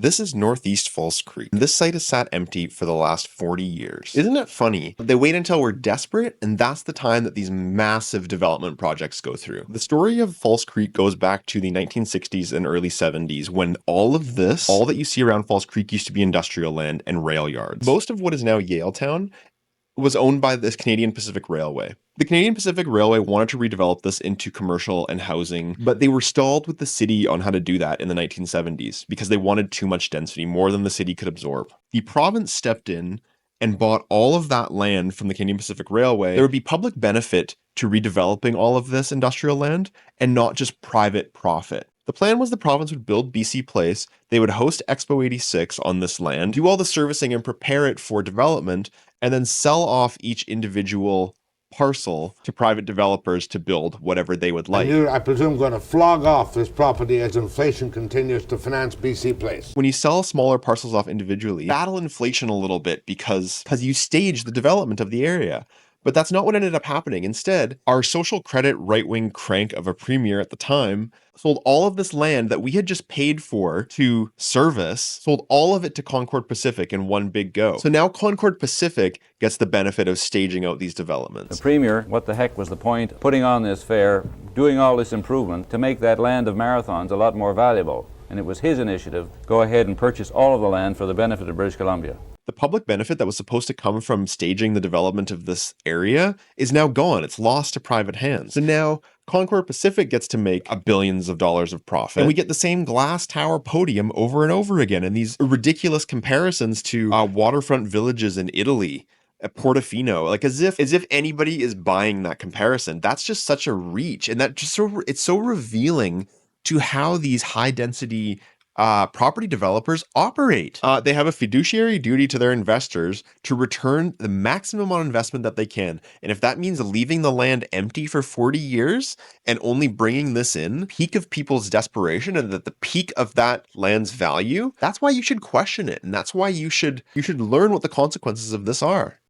This is Northeast False Creek. This site has sat empty for the last 40 years. Isn't it funny? They wait until we're desperate, and that's the time that these massive development projects go through. The story of False Creek goes back to the 1960s and early 70s when all that you see around False Creek used to be industrial land and rail yards. Most of what is now Yaletown was owned by the Canadian Pacific Railway. The Canadian Pacific Railway wanted to redevelop this into commercial and housing, but they were stalled with the city on how to do that in the 1970s because they wanted too much density, more than the city could absorb. The province stepped in and bought all of that land from the Canadian Pacific Railway. There would be public benefit to redeveloping all of this industrial land and not just private profit. The plan was the province would build BC Place, they would host Expo 86 on this land, do all the servicing and prepare it for development, and then sell off each individual parcel to private developers to build whatever they would like. And you're, I presume, going to flog off this property as inflation continues to finance BC Place. When you sell smaller parcels off individually, battle inflation a little bit because you stage the development of the area. But that's not what ended up happening. Instead, our social credit right-wing crank of a premier at the time sold all of this land that we had just paid for to service, sold all of it to Concord Pacific in one big go. So now Concord Pacific gets the benefit of staging out these developments. The premier, what the heck was the point putting on this fair, doing all this improvement to make that land of marathons a lot more valuable? And it was his initiative, go ahead and purchase all of the land for the benefit of British Columbia. The public benefit that was supposed to come from staging the development of this area is now gone. It's lost to private hands. So now Concord Pacific gets to make billions of dollars of profit. And we get the same glass tower podium over and over again. And these ridiculous comparisons to waterfront villages in Italy at Portofino, like as if anybody is buying that comparison. That's just such a reach. And that just it's so revealing to how these high density property developers operate. They have a fiduciary duty to their investors to return the maximum on investment that they can. And if that means leaving the land empty for 40 years and only bringing this in, peak of people's desperation and at the peak of that land's value, that's why you should question it. And that's why you should learn what the consequences of this are.